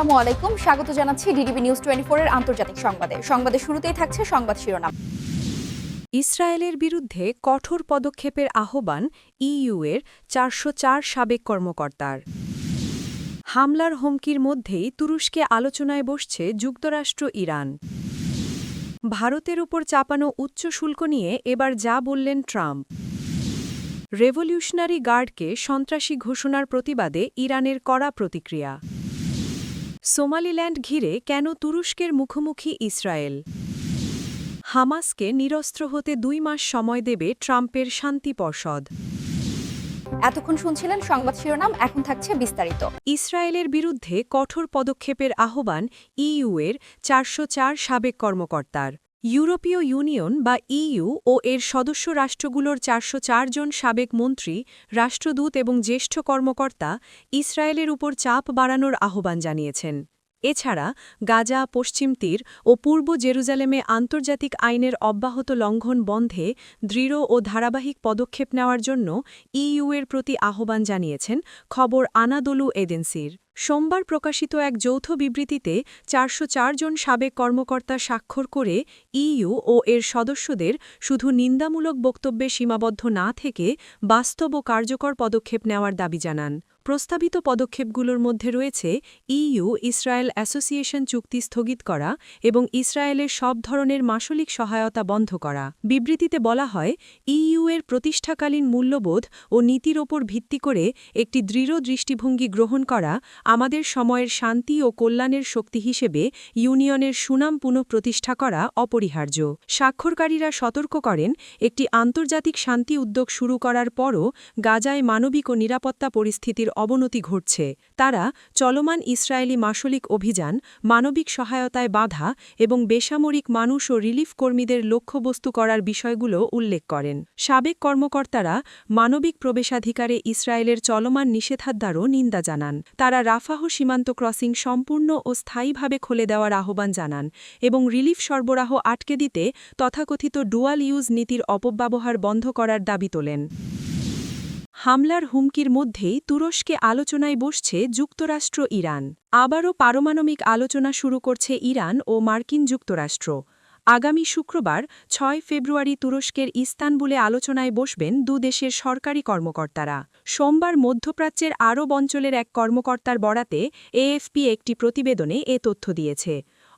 আসসালামু আলাইকুম, স্বাগত জানাচ্ছি ডিডিবি নিউজ 24 এর আন্তর্জাতিক সংবাদে। সংবাদের শুরুতেই থাকছে সংবাদ শিরোনাম। ইসরায়েলের বিরুদ্ধে কঠোর পদক্ষেপের আহ্বান ইইউ-এর ৪০৪ সাবেক কর্মকর্তার। হামলার হুমকির মধ্যেই তুরস্কে আলোচনায় বসছে যুক্তরাষ্ট্র ইরান। ভারতের উপর চাপানো উচ্চ শুল্ক নিয়ে এবার যা বললেন ট্রাম্প। রেভলিউশনারি গার্ডকে সন্ত্রাসী ঘোষণার প্রতিবাদে ইরানের কড়া প্রতিক্রিয়া। সোমালিল্যান্ড ঘিরে কেন তুরস্কের মুখোমুখি ইসরায়েল। হামাসকে নিরস্ত্র হতে ২ মাস সময় দেবে ট্রাম্পের শান্তি পর্ষদ। এতক্ষণ শুনছিলেন সংবাদ শিরোনাম, এখন থাকছে বিস্তারিত। ইসরায়েলের বিরুদ্ধে কঠোর পদক্ষেপের আহ্বান ইইউ-এর ৪০৪ সাবেক কর্মকর্তার। ইউরোপীয় ইউনিয়ন বা ইইউ ও এর সদস্য রাষ্ট্রগুলোর ৪০৪ জন সাবেক মন্ত্রী, রাষ্ট্রদূত এবং জ্যেষ্ঠ কর্মকর্তা ইসরায়েলের উপর চাপ বাড়ানোর আহ্বান জানিয়েছেন। এছাড়া গাজা, পশ্চিম তীর ও পূর্ব জেরুজালেমে আন্তর্জাতিক আইনের অব্যাহত লঙ্ঘন বন্ধে দৃঢ় ও ধারাবাহিক পদক্ষেপ নেওয়ার জন্য ইইউ-এর প্রতি আহ্বান জানিয়েছেন খবর আনাদোলু এজেন্সির। সোমবার প্রকাশিত এক যৌথ বিবৃতিতে ৪০৪ জন সাবেক কর্মকর্তা স্বাক্ষর করে ইইউ ও এর সদস্যদের শুধু নিন্দামূলক বক্তব্যে সীমাবদ্ধ না থেকে বাস্তব ও কার্যকর পদক্ষেপ নেওয়ার দাবি জানান। প্রস্তাবিত পদক্ষেপগুলোর মধ্যে রয়েছে ইইউ ইসরায়েল অ্যাসোসিয়েশন চুক্তি স্থগিত করা এবং ইসরায়েলের সব ধরনের মাসলিক সহায়তা বন্ধ করা। বিবৃতিতে বলা হয়, ইইউ-এর প্রতিষ্ঠাকালীন মূল্যবোধ ও নীতির ওপর ভিত্তি করে একটি দৃঢ় দৃষ্টিভঙ্গি গ্রহণ করা আমাদের সময়ের শান্তি ও কল্যাণের শক্তি হিসেবে ইউনিয়নের সুনাম পুনঃপ্রতিষ্ঠা করা অপরিহার্য। স্বাক্ষরকারীরা সতর্ক করেন, একটি আন্তর্জাতিক শান্তি উদ্যোগ শুরু করার পরও গাজায় মানবিক ও নিরাপত্তা পরিস্থিতির অবনতি ঘটছে। তারা চলমান ইসরায়েলি মাসলিক অভিযান, মানবিক সহায়তায় বাধা এবং বেসামরিক মানুষ ও রিলিফ কর্মীদের লক্ষ্যবস্তু করার বিষয়গুলো উল্লেখ করেন। সাবেক কর্মকর্তারা মানবিক প্রবেশাধিকারে ইসরায়েলের চলমান নিষেধাজ্ঞারও নিন্দা জানান। তারা রাফাহ সীমান্ত ক্রসিং সম্পূর্ণ ও স্থায়ীভাবে খুলে দেওয়ার আহ্বান জানান এবং রিলিফ সরবরাহ আটকে দিতে তথাকথিত ডুয়াল ইউজ নীতির অপব্যবহার বন্ধ করার দাবি তোলেন। হামলার হুমকির মধ্যেই তুরস্কে আলোচনায় বসছে যুক্তরাষ্ট্র ইরান। আবারও পারমাণবিক আলোচনা শুরু করছে ইরান ও মার্কিন যুক্তরাষ্ট্র। আগামী শুক্রবার ৬ ফেব্রুয়ারি তুরস্কের ইস্তানবুলে আলোচনায় বসবেন দুদেশের সরকারি কর্মকর্তারা। সোমবার মধ্যপ্রাচ্যের আরব অঞ্চলের এক কর্মকর্তার বরাতে এএফপি একটি প্রতিবেদনে এ তথ্য দিয়েছে।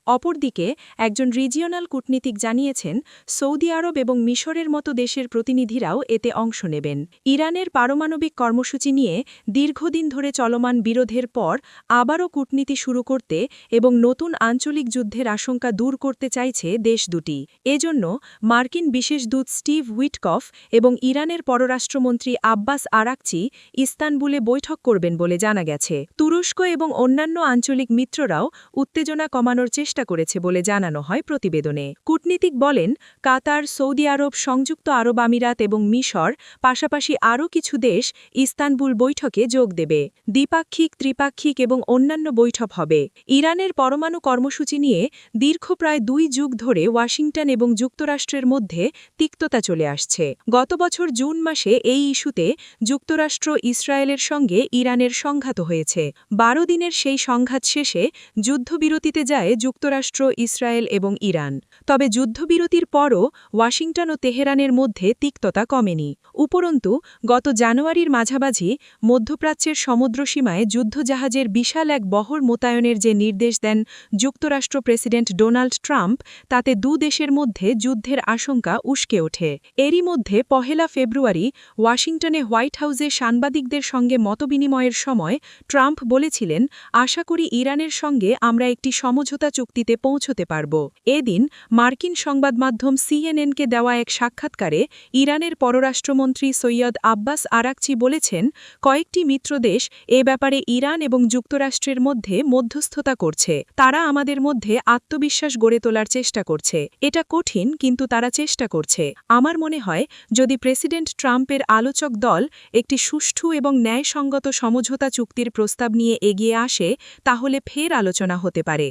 অপরদিকে একজন রিজিওনাল কূটনীতিক জানিয়েছেন, সৌদি আরব এবং মিশরের মতো দেশের প্রতিনিধিরাও এতে অংশ নেবেন। ইরানের পারমাণবিক কর্মসূচি নিয়ে দীর্ঘদিন ধরে চলমান বিরোধের পর আবারও কূটনীতি শুরু করতে এবং নতুন আঞ্চলিক যুদ্ধের আশঙ্কা দূর করতে চাইছে দেশ দুটি। এজন্য মার্কিন বিশেষ দূত স্টিভ উইটকফ এবং ইরানের পররাষ্ট্রমন্ত্রী আব্বাস আরাকচি ইস্তানবুলে বৈঠক করবেন বলে জানা গেছে। তুরস্ক এবং অন্যান্য আঞ্চলিক মিত্ররাও উত্তেজনা কমানোর চেষ্টা করেছে বলে জানানো হয় প্রতিবেদনে। কূটনীতিক বলেন, কাতার, সৌদি আরব, সংযুক্ত আরব আমিরাত এবং মিশর, পাশাপাশি আরও কিছু দেশ ইস্তানবুল বৈঠকে যোগ দেবে। দ্বিপাক্ষিক, ত্রিপাক্ষিক এবং অন্যান্য বৈঠক হবে। ইরানের পরমাণু কর্মসূচি নিয়ে দীর্ঘ প্রায় ২ যুগ ধরে ওয়াশিংটন এবং যুক্তরাষ্ট্রের মধ্যে তিক্ততা চলে আসছে। গত বছর জুন মাসে এই ইস্যুতে যুক্তরাষ্ট্র ইসরায়েলের সঙ্গে ইরানের সংঘাত হয়েছে। ১২ দিনের সেই সংঘাত শেষে যুদ্ধবিরতিতে যায় যুক্তরাষ্ট্র, ইসরায়েল এবং ইরান। তবে যুদ্ধবিরতির পরও ওয়াশিংটন ও তেহরানের মধ্যে তিক্ততা কমেনি। উপরন্তু গত জানুয়ারির মাঝামাঝি মধ্যপ্রাচ্যের সমুদ্রসীমায় যুদ্ধজাহাজের বিশাল এক বহর মোতায়েনের যে নির্দেশ দেন যুক্তরাষ্ট্র প্রেসিডেন্ট ডোনাল্ড ট্রাম্প, তাতে দেশের মধ্যে যুদ্ধের আশঙ্কা উস্কে ওঠে। এরই মধ্যে ১ ফেব্রুয়ারি ওয়াশিংটনে হোয়াইট হাউসে সাংবাদিকদের সঙ্গে মতবিনিময়ের সময় ট্রাম্প বলেছিলেন, আশা করি ইরানের সঙ্গে আমরা একটি সমঝোতা চুক্তিতে পৌঁছতে পারব। এদিন মার্কিন সংবাদমাধ্যম সিএনএনকে দেওয়া এক সাক্ষাৎকারে ইরানের পররাষ্ট্রমন্ত্রী সৈয়দ আব্বাস আরাকচি বলেছেন, কয়েকটি মিত্রদেশ এ ব্যাপারে ইরান এবং যুক্তরাষ্ট্রের মধ্যে মধ্যস্থতা করছে। তারা আমাদের মধ্যে আত্মবিশ্বাস গড়ে তোলার চেষ্টা করছে। এটা কঠিন, কিন্তু তারা চেষ্টা করছে। আমার মনে হয়, যদি প্রেসিডেন্ট ট্রাম্পের আলোচক দল একটি সুষ্ঠু এবং ন্যায়সঙ্গত সমঝোতা চুক্তির প্রস্তাব নিয়ে এগিয়ে আসে, তাহলে ফের আলোচনা হতে পারে।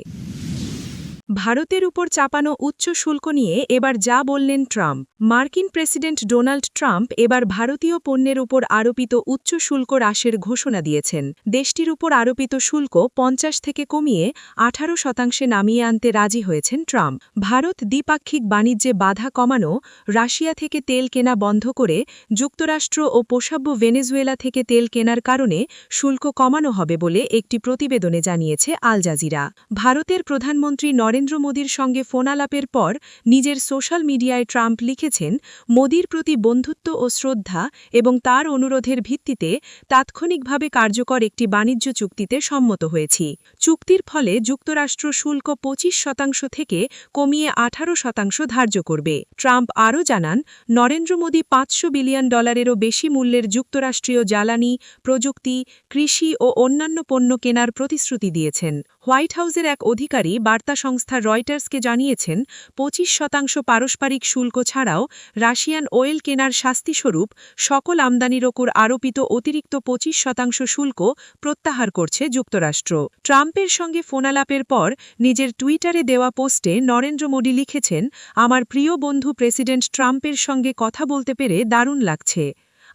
ভারতের উপর চাপানো উচ্চ শুল্ক নিয়ে এবার যা বললেন ট্রাম্প। মার্কিন প্রেসিডেন্ট ডোনাল্ড ট্রাম্প এবার ভারতীয় পণ্যের উপর আরোপিত উচ্চ শুল্ক হ্রাসের ঘোষণা দিয়েছেন। দেশটির উপর আরোপিত শুল্ক ৫০ থেকে কমিয়ে ১৮% নামিয়ে আনতে রাজি হয়েছেন ট্রাম্প। ভারত দ্বিপাক্ষিক বাণিজ্যে বাধা কমানো, রাশিয়া থেকে তেল কেনা বন্ধ করে যুক্তরাষ্ট্র ও পোষাব্য ভেনেজুয়েলা থেকে তেল কেনার কারণে শুল্ক কমানো হবে বলে একটি প্রতিবেদনে জানিয়েছে আল জাজিরা। ভারতের প্রধানমন্ত্রী নরেন্দ্র মোদীর সঙ্গে ফোনালাপের পর নিজের সোশ্যাল মিডিয়ায় ট্রাম্প লিখেছেন, মোদীর প্রতি বন্ধুত্ব ও শ্রদ্ধা এবং তার অনুরোধের ভিত্তিতে তাৎক্ষণিকভাবে কার্যকর একটি বাণিজ্য চুক্তিতে সম্মত হয়েছি। চুক্তির ফলে যুক্তরাষ্ট্র শুল্ক ২৫% থেকে কমিয়ে ১৮% ধার্য করবে। ট্রাম্প আরও জানান, নরেন্দ্র মোদী $৫০০ বিলিয়ন বেশি মূল্যের যুক্তরাষ্ট্রীয় জ্বালানি, প্রযুক্তি, কৃষি ও অন্যান্য পণ্য কেনার প্রতিশ্রুতি দিয়েছেন। হোয়াইট হাউসের এক অধিকারী বার্তা সংস্থা রয়টার্সকে জানিয়েছেন, ২৫% পারস্পরিক শুল্ক ছাড়াও রাশিয়ান অয়েল কেনার শাস্তিস্বরূপ সকল আমদানির ওপর আরোপিত অতিরিক্ত ২৫% শুল্ক প্রত্যাহার করছে যুক্তরাষ্ট্র। ট্রাম্পের সঙ্গে ফোনালাপের পর নিজের টুইটারে দেওয়া পোস্টে নরেন্দ্র মোদী লিখেছেন, আমার প্রিয় বন্ধু প্রেসিডেন্ট ট্রাম্পের সঙ্গে কথা বলতে পেরে দারুণ লাগছে।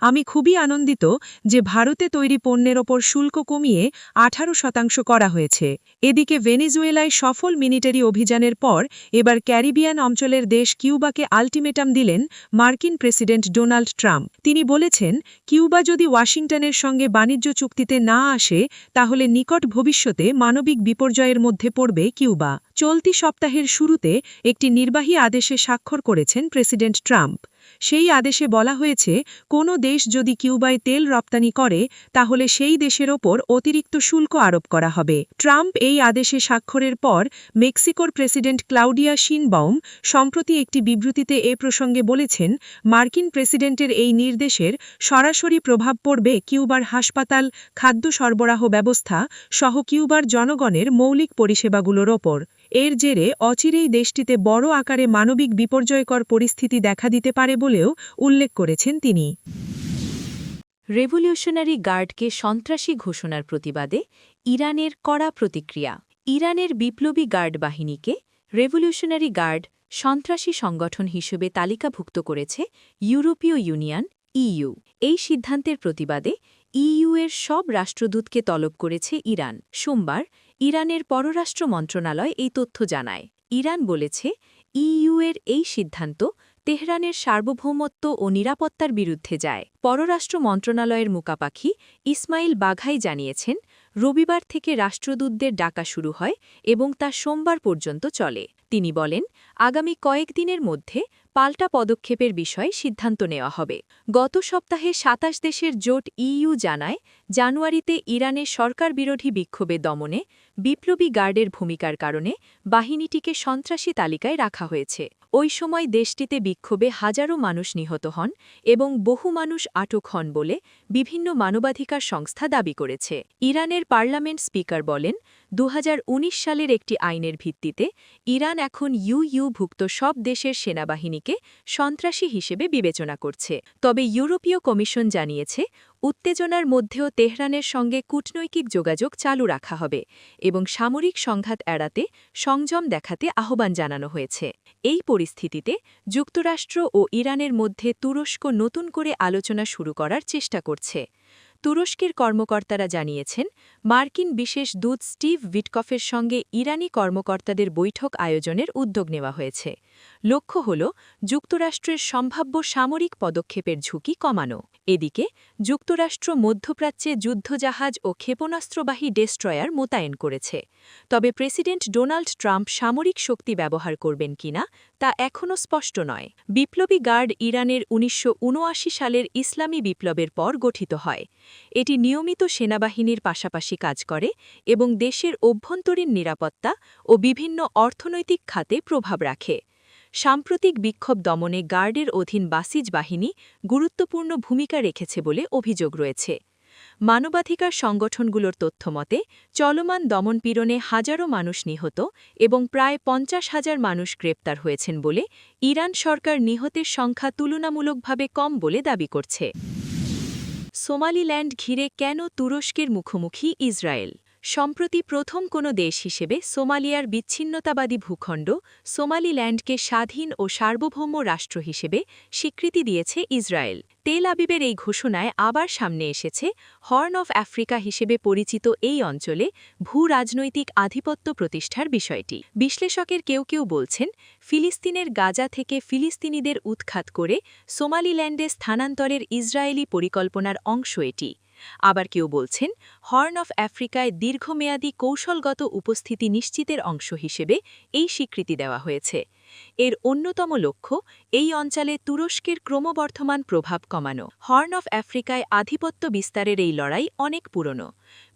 আমি খুবই আনন্দিত যে ভারতে তৈরি পণ্যের ওপর শুল্ক কমিয়ে ১৮% করা হয়েছে। এদিকে ভেনেজুয়েলায় সফল মিলিটারি অভিযানের পর এবার ক্যারিবিয়ান অঞ্চলের দেশ কিউবাকে আল্টিমেটাম দিলেন মার্কিন প্রেসিডেন্ট ডোনাল্ড ট্রাম্প। তিনি বলেছেন, কিউবা যদি ওয়াশিংটনের সঙ্গে বাণিজ্য চুক্তিতে না আসে তাহলে নিকট ভবিষ্যতে মানবিক বিপর্যয়ের মধ্যে পড়বে কিউবা। চলতি সপ্তাহের শুরুতে একটি নির্বাহী আদেশে স্বাক্ষর করেছেন প্রেসিডেন্ট ট্রাম্প। সেই আদেশে বলা হয়েছে, কোনো দেশ যদি কিউবায় তেল রপ্তানি করে তাহলে সেই দেশের ওপর অতিরিক্ত শুল্ক আরোপ করা হবে। ট্রাম্প এই আদেশে স্বাক্ষরের পর মেক্সিকোর প্রেসিডেন্ট ক্লাউডিয়া শিনবাউম সম্প্রতি একটি বিবৃতিতে এ প্রসঙ্গে বলেছেন, মার্কিন প্রেসিডেন্টের এই নির্দেশের সরাসরি প্রভাব পড়বে কিউবার হাসপাতাল, খাদ্য সরবরাহ ব্যবস্থা সহ কিউবার জনগণের মৌলিক পরিষেবাগুলোর ওপর। এর জেরে অচিরেই দেশটিতে বড় আকারে মানবিক বিপর্যয়কর পরিস্থিতি দেখা দিতে পারে বলেও উল্লেখ করেছেন তিনি। রেভলিউশনারি গার্ডকে সন্ত্রাসী ঘোষণার প্রতিবাদে ইরানের কড়া প্রতিক্রিয়া। ইরানের বিপ্লবী গার্ড বাহিনীকে রেভলিউশনারি গার্ড সন্ত্রাসী সংগঠন হিসেবে তালিকাভুক্ত করেছে ইউরোপীয় ইউনিয়ন ইইউ। এই সিদ্ধান্তের প্রতিবাদে ইইউ-এর সব রাষ্ট্রদূতকে তলব করেছে ইরান। সোমবার ইরানের পররাষ্ট্র মন্ত্রণালয় এই তথ্য জানায়। ইরান বলেছে, ইইউ-এর এই সিদ্ধান্ত তেহরানের সার্বভৌমত্ব ও নিরাপত্তার বিরুদ্ধে যায়। পররাষ্ট্র মন্ত্রণালয়ের মুকাপাখি ইসমাইল বাঘাই জানিয়েছেন, রবিবার থেকে রাষ্ট্রদূতদের ডাকা শুরু হয় এবং তা সোমবার পর্যন্ত চলে। তিনি বলেন, আগামী কয়েকদিনের মধ্যে পাল্টা পদক্ষেপের বিষয়ে সিদ্ধান্ত নেওয়া হবে। গত সপ্তাহে ২৭ দেশের জোট ইইউ জানায়, জানুয়ারিতে ইরানের সরকার বিরোধী বিক্ষোভে দমনে বিপ্লবী গার্ডের ভূমিকার কারণে বাহিনীটিকে সন্ত্রাসী তালিকায় রাখা হয়েছে। ওই সময় দেশটিতে বিক্ষোভে হাজারো মানুষ নিহত হন এবং বহু মানুষ আটক হন বলে বিভিন্ন মানবাধিকার সংস্থা দাবি করেছে। ইরানের পার্লামেন্ট স্পিকার বলেন, ২০১৯ সালের একটি আইনের ভিত্তিতে ইরান এখন ইইউ-ভুক্ত সব দেশের সেনাবাহিনীকে সন্ত্রাসী হিসেবে বিবেচনা করছে। তবে ইউরোপীয় কমিশন জানিয়েছে, উত্তেজনার মধ্যেও তেহরানের সঙ্গে কূটনৈতিক যোগাযোগ চালু রাখা হবে এবং সামরিক সংঘাত এড়াতে সংযম দেখাতে আহ্বান জানানো হয়েছে। এই পরিস্থিতিতে যুক্তরাষ্ট্র ও ইরানের মধ্যে তুরস্ক নতুন করে আলোচনা শুরু করার চেষ্টা করছে। তুরস্কের কর্মকর্তারা জানিয়েছেন, মার্কিন বিশেষ দূত স্টিভ উইটকফের সঙ্গে ইরানি কর্মকর্তাদের বৈঠক আয়োজনের উদ্যোগ নেওয়া হয়েছে। লক্ষ্য হল যুক্তরাষ্ট্রের সম্ভাব্য সামরিক পদক্ষেপের ঝুঁকি কমানো। এদিকে যুক্তরাষ্ট্র মধ্যপ্রাচ্যে যুদ্ধজাহাজ ও ক্ষেপণাস্ত্রবাহী ডেস্ট্রয়ার মোতায়েন করেছে। তবে প্রেসিডেন্ট ডোনাল্ড ট্রাম্প সামরিক শক্তি ব্যবহার করবেন কিনা তা এখনও স্পষ্ট নয়। বিপ্লবী গার্ড ইরানের ১৯৭৯ সালের ইসলামী বিপ্লবের পর গঠিত হয়। এটি নিয়মিত সেনাবাহিনীর পাশাপাশি কাজ করে এবং দেশের অভ্যন্তরীণ নিরাপত্তা ও বিভিন্ন অর্থনৈতিক খাতে প্রভাব রাখে। সাম্প্রতিক বিক্ষোভ দমনে গার্ডের অধীন বাসিজ বাহিনী গুরুত্বপূর্ণ ভূমিকা রেখেছে বলে অভিযোগ রয়েছে। মানবাধিকার সংগঠনগুলোর তথ্যমতে চলমান দমনপীড়নে হাজারো মানুষ নিহত এবং প্রায় ৫০,০০০ মানুষ গ্রেপ্তার হয়েছেন বলে ইরান সরকার নিহতের সংখ্যা তুলনামূলকভাবে কম বলে দাবি করছে। সোমালিল্যান্ড ঘিরে কেন তুরস্কের মুখোমুখি ইসরায়েল? সম্প্রতি প্রথম কোনো দেশ হিসেবে সোমালিয়ার বিচ্ছিন্নতাবাদী ভূখণ্ড সোমালিল্যান্ডকে স্বাধীন ও সার্বভৌম রাষ্ট্র হিসেবে স্বীকৃতি দিয়েছে ইসরায়েল। তেল আবিবের এই ঘোষণায় আবার সামনে এসেছে হর্ন অফ আফ্রিকা হিসেবে পরিচিত এই অঞ্চলে ভূ-রাজনৈতিক আধিপত্য প্রতিষ্ঠার বিষয়টি। বিশ্লেষকের কেউ কেউ বলছেন, ফিলিস্তিনের গাজা থেকে ফিলিস্তিনিদের উৎখাত করে সোমালিল্যান্ডে স্থানান্তরের ইসরায়েলি পরিকল্পনার অংশ এটি। আবার কেউ বলছেন, হর্ন অফ আফ্রিকায় দীর্ঘমেয়াদী কৌশলগত উপস্থিতি নিশ্চিতের অংশ হিসেবে এই স্বীকৃতি দেওয়া হয়েছে। এর অন্যতম লক্ষ্য এই অঞ্চলে তুরস্কের ক্রমবর্ধমান প্রভাব কমানো। হর্ন অফ আফ্রিকায় আধিপত্য বিস্তারের এই লড়াই অনেক পুরনো।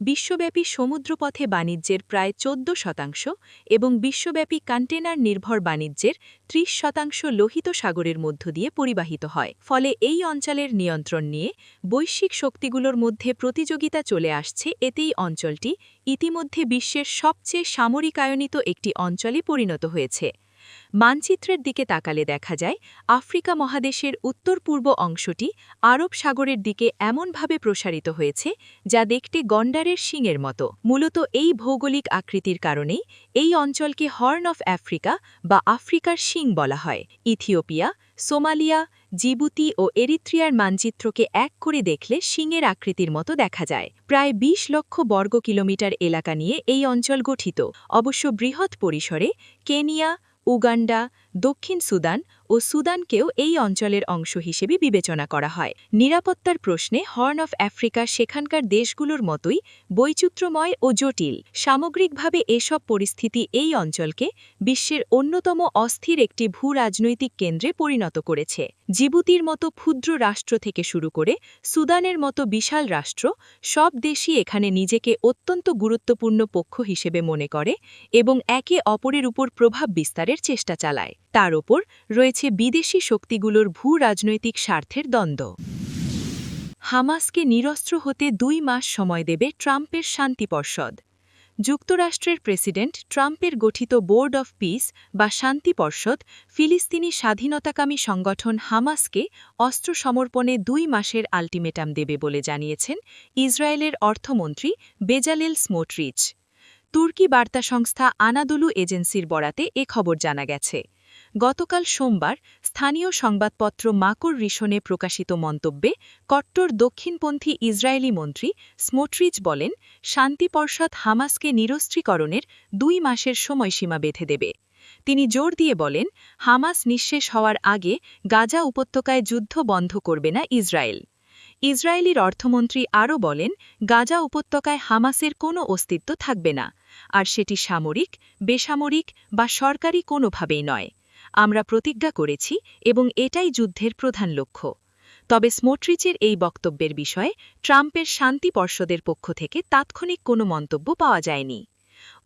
বিশ্বব্যাপী সমুদ্রপথে বাণিজ্যের প্রায় 14% এবং বিশ্বব্যাপী কন্টেনার নির্ভর বাণিজ্যের 30% লোহিত সাগরের মধ্য দিয়ে পরিবাহিত হয়। ফলে এই অঞ্চলের নিয়ন্ত্রণ নিয়ে বৈশ্বিক শক্তিগুলোর মধ্যে প্রতিযোগিতা চলে আসছে। এতেই অঞ্চলটি ইতিমধ্যে বিশ্বের সবচেয়ে সামরিকায়নিত একটি অঞ্চলে পরিণত হয়েছে। মানচিত্রের দিকে তাকালে দেখা যায়, আফ্রিকা মহাদেশের উত্তর-পূর্ব অংশটি আরব সাগরের দিকে এমনভাবে প্রসারিত হয়েছে যা দেখতে গন্ডারের শিংয়ের মতো। মূলত এই ভৌগোলিক আকৃতির কারণেই এই অঞ্চলকে হর্ন অফ আফ্রিকা বা আফ্রিকার শিং বলা হয়। ইথিওপিয়া, সোমালিয়া, জিবুতি ও এরিত্রিয়ার মানচিত্রকে এক করে দেখলে শিংয়ের আকৃতির মতো দেখা যায়। প্রায় 20 লক্ষ বর্গ কিলোমিটার এলাকা নিয়ে এই অঞ্চল গঠিত। অবশ্য বৃহৎ পরিসরে কেনিয়া, উগান্ডা, দক্ষিণ সুদান ও সুদানকেও এই অঞ্চলের অংশ হিসেবে বিবেচনা করা হয়। নিরাপত্তার প্রশ্নে হর্ন অফ আফ্রিকা সেখানকার দেশগুলোর মতোই বৈচিত্র্যময় ও জটিল। সামগ্রিকভাবে এসব পরিস্থিতি এই অঞ্চলকে বিশ্বের অন্যতম অস্থির একটি ভূ-রাজনৈতিক কেন্দ্রে পরিণত করেছে। জিবুতির মতো ক্ষুদ্র রাষ্ট্র থেকে শুরু করে সুদানের মতো বিশাল রাষ্ট্র, সব দেশই এখানে নিজেকে অত্যন্ত গুরুত্বপূর্ণ পক্ষ হিসেবে মনে করে এবং একে অপরের উপর প্রভাব বিস্তারের চেষ্টা চালায়। তার ওপর রয়েছে বিদেশি শক্তিগুলোর ভূ-রাজনৈতিক স্বার্থের দ্বন্দ্ব। হামাসকে নিরস্ত্র হতে 2 মাস সময় দেবে ট্রাম্পের শান্তি পর্ষদ। যুক্তরাষ্ট্রের প্রেসিডেন্ট ট্রাম্পের গঠিত বোর্ড অফ পিস বা শান্তি পর্ষদ ফিলিস্তিনি স্বাধীনতাকামী সংগঠন হামাসকে অস্ত্র সমর্পণে 2 মাসের আল্টিমেটাম দেবে বলে জানিয়েছেন ইসরায়েলের অর্থমন্ত্রী বেজালেল স্মোটরিচ। তুর্কি বার্তা সংস্থা আনাদোলু এজেন্সির বরাতে এ খবর জানা গেছে। গতকাল সোমবার স্থানীয় সংবাদপত্র মাকর রিশনে প্রকাশিত মন্তব্যে কট্টর দক্ষিণপন্থী ইসরায়েলি মন্ত্রী স্মোটরিচ বলেন, শান্তি পর্ষদ হামাসকে নিরস্ত্রীকরণের 2 মাসের সময়সীমা বেঁধে দেবে। তিনি জোর দিয়ে বলেন, হামাস নিঃশেষ হওয়ার আগে গাজা উপত্যকায় যুদ্ধ বন্ধ করবে না ইসরায়েল। ইসরায়েলির অর্থমন্ত্রী আরও বলেন, গাজা উপত্যকায় হামাসের কোনো অস্তিত্ব থাকবে না, আর সেটি সামরিক, বেসামরিক বা সরকারি কোনোভাবেই নয়। আমরা প্রতিজ্ঞা করেছি এবং এটাই যুদ্ধের প্রধান লক্ষ্য। তবে স্মোটরিচের এই বক্তব্যের বিষয়ে ট্রাম্পের শান্তি পর্ষদের পক্ষ থেকে তাৎক্ষণিক কোনো মন্তব্য পাওয়া যায়নি।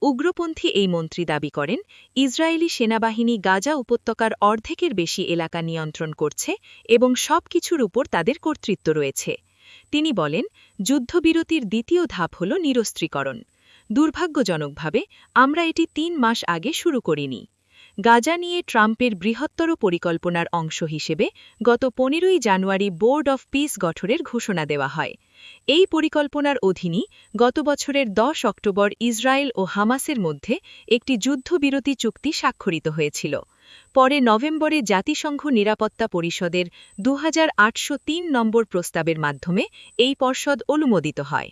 উগ্রপন্থী এই মন্ত্রী দাবি করেন, ইসরায়েলি সেনাবাহিনী গাজা উপত্যকার অর্ধেকের বেশি এলাকা নিয়ন্ত্রণ করছে এবং সব কিছুর উপর তাদের কর্তৃত্ব রয়েছে। তিনি বলেন, যুদ্ধবিরতির দ্বিতীয় ধাপ হল নিরস্ত্রীকরণ। দুর্ভাগ্যজনকভাবে আমরা এটি 3 মাস আগে শুরু করিনি। গাজা নিয়ে ট্রাম্পের বৃহত্তর পরিকল্পনার অংশ হিসেবে গত 15ই জানুয়ারি বোর্ড অফ পিস গঠনের ঘোষণা দেওয়া হয়। এই পরিকল্পনার অধীনে গত বছরের 10 অক্টোবর ইসরায়েল ও হামাসের মধ্যে একটি যুদ্ধবিরতি চুক্তি স্বাক্ষরিত হয়েছিল। পরে নভেম্বরে জাতিসংঘ নিরাপত্তা পরিষদের 2803 নম্বর প্রস্তাবের মাধ্যমে এই পর্ষদ অনুমোদিত হয়।